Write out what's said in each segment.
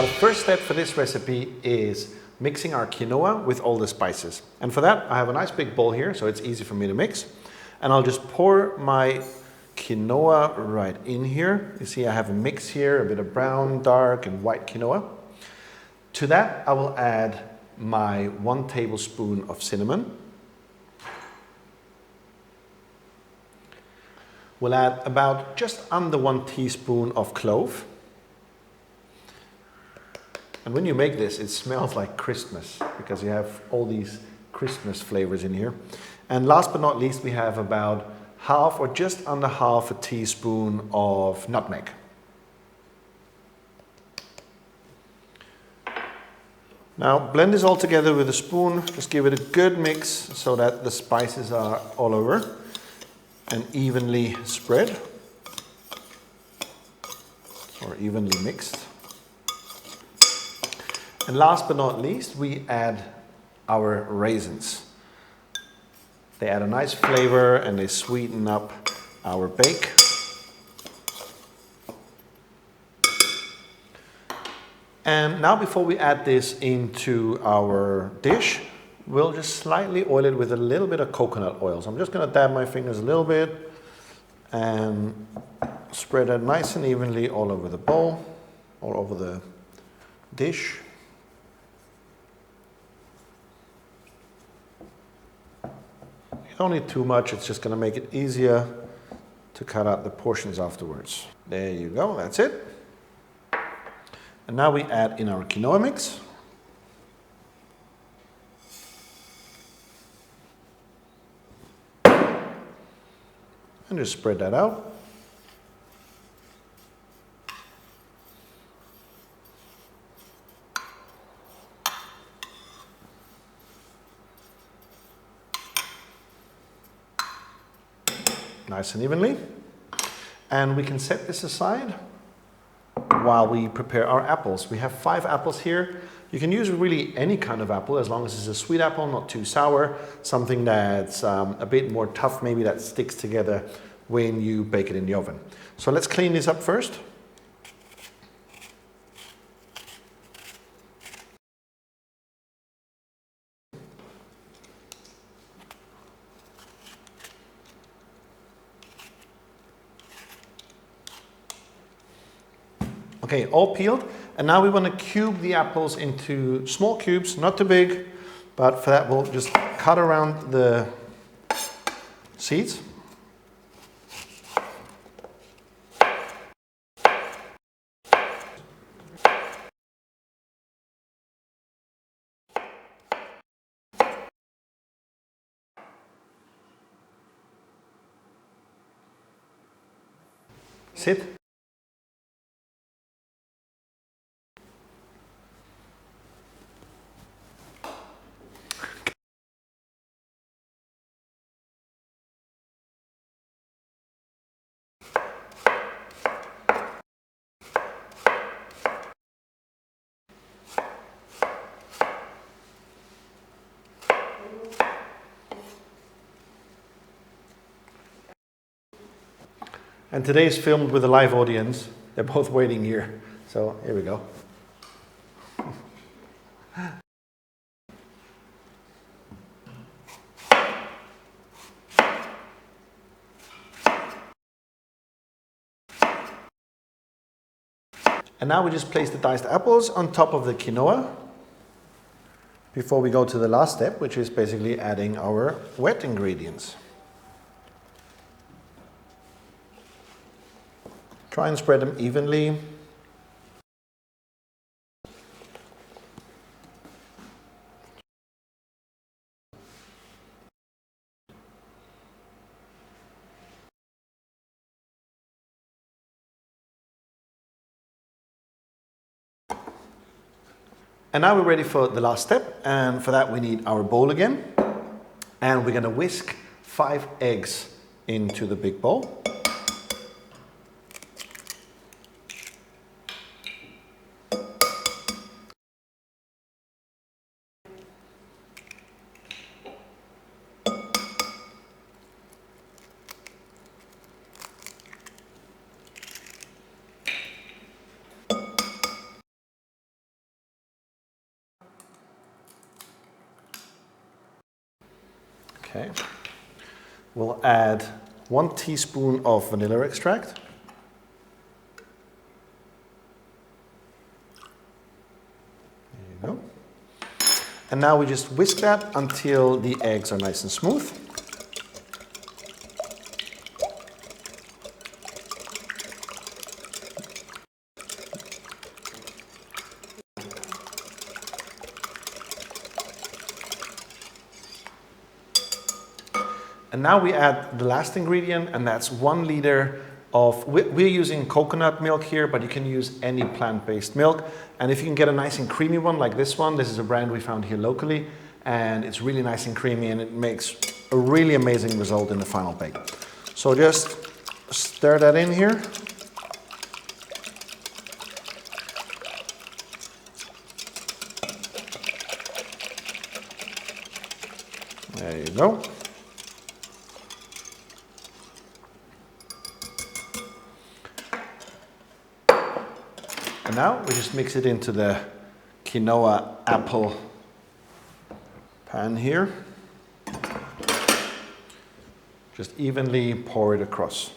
Now the first step for this recipe is mixing our quinoa with all the spices. And for that I have a nice big bowl here, so it's easy for me to mix. And I'll just pour my quinoa right in here. You see I have a mix here, a bit of brown, dark and white quinoa. To that I will add my 1 tablespoon of cinnamon. We'll add about just under 1 teaspoon of clove. And when you make this, it smells like Christmas because you have all these Christmas flavors in here. And last but not least, we have about half or just under half a teaspoon of nutmeg. Now blend this all together with a spoon. Just give it a good mix so that the spices are all over and evenly spread or evenly mixed. And last but not least, we add our raisins. They add a nice flavor and they sweeten up our bake. And now before we add this into our dish, we'll just slightly oil it with a little bit of coconut oil. So I'm just going to dab my fingers a little bit and spread it nice and evenly all over the bowl, all over the dish. You don't need too much, it's just going to make it easier to cut out the portions afterwards. There you go, that's it. And now we add in our quinoa mix. And just spread that out. Nice and evenly. And we can set this aside while we prepare our apples. We have 5 apples here. You can use really any kind of apple as long as it's a sweet apple, not too sour, something that's a bit more tough, maybe that sticks together when you bake it in the oven. So let's clean this up first. Okay, all peeled. And now we want to cube the apples into small cubes, not too big, but for that we'll just cut around the seeds. Sit. And today is filmed with a live audience. They're both waiting here. So here we go. And now we just place the diced apples on top of the quinoa before we go to the last step, which is basically adding our wet ingredients. Try and spread them evenly. And now we're ready for the last step, and for that we need our bowl again. And we're going to whisk 5 eggs into the big bowl. Okay. We'll add 1 teaspoon of vanilla extract. There you go. And now we just whisk that until the eggs are nice and smooth. And now we add the last ingredient, and that's 1 liter of, we're using coconut milk here, but you can use any plant-based milk. And if you can get a nice and creamy one like this one, this is a brand we found here locally, and it's really nice and creamy, and it makes a really amazing result in the final bake. So just stir that in here. There you go. And now we just mix it into the quinoa apple pan here. Just evenly pour it across.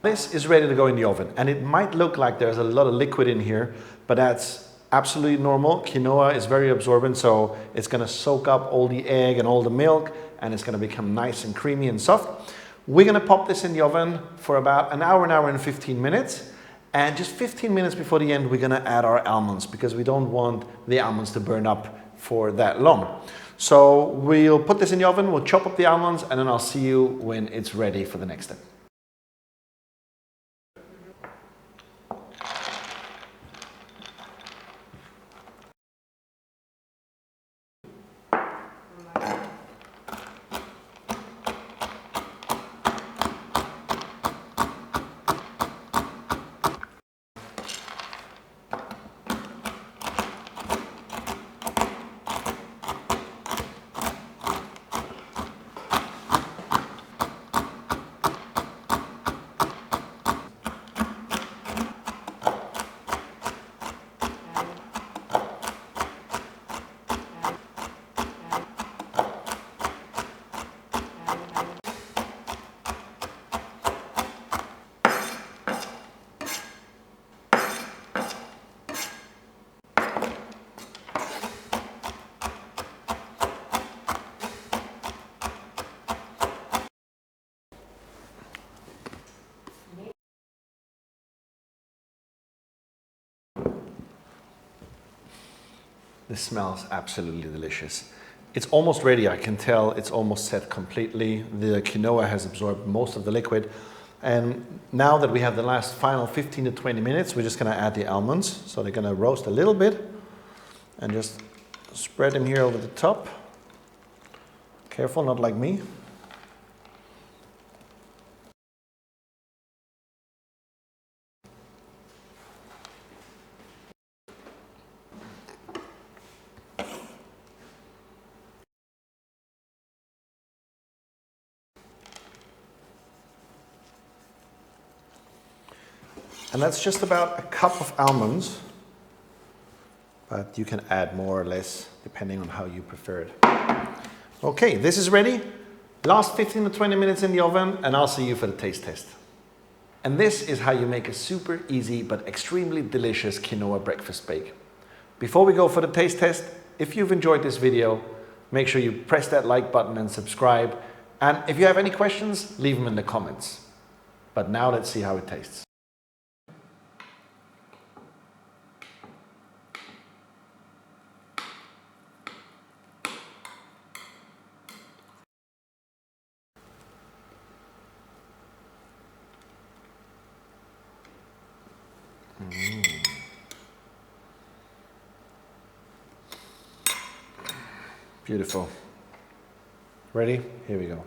This is ready to go in the oven, and it might look like there's a lot of liquid in here, but that's absolutely normal. Quinoa is very absorbent, so it's gonna soak up all the egg and all the milk, and it's gonna become nice and creamy and soft. We're gonna pop this in the oven for about an hour and 15 minutes. And just 15 minutes before the end, we're gonna add our almonds because we don't want the almonds to burn up for that long. So we'll put this in the oven, we'll chop up the almonds, and then I'll see you when it's ready for the next step. This smells absolutely delicious. It's almost ready. I can tell it's almost set completely. The quinoa has absorbed most of the liquid. And now that we have the last final 15 to 20 minutes, we're just gonna add the almonds. So they're gonna roast a little bit and just spread them here over the top. Careful, not like me. And that's just about a cup of almonds, but you can add more or less depending on how you prefer it. Okay, this is ready. Last 15 to 20 minutes in the oven, and I'll see you for the taste test. And this is how you make a super easy but extremely delicious quinoa breakfast bake. Before we go for the taste test, if you've enjoyed this video, make sure you press that like button and subscribe. And if you have any questions, leave them in the comments. But now let's see how it tastes. Beautiful. Ready? Here we go.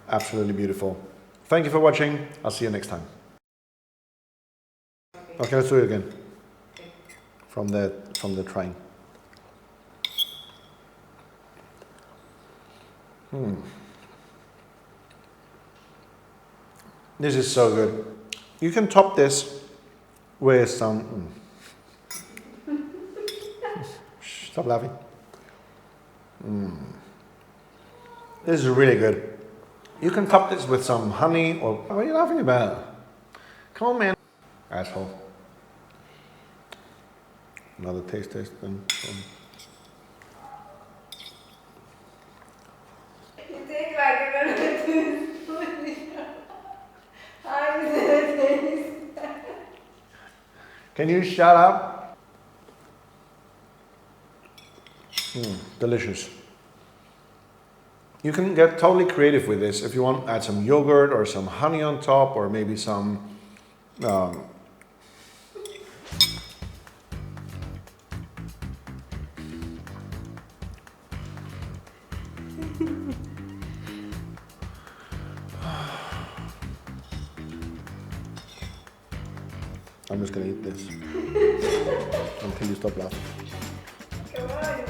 Absolutely beautiful. Thank you for watching. I'll see you next time. Okay, let's do it again. From the train. This is so good. You can top this with some. Stop laughing. This is really good. You can top this with some honey or. What are you laughing about? Come on, man. Asshole. Another taste thing. You take like a little spoon. I'm gonna taste. Can you shut up? Delicious. You can get totally creative with this. If you want, add some yogurt or some honey on top, or maybe some. I'm just gonna eat this until you stop laughing. Come on,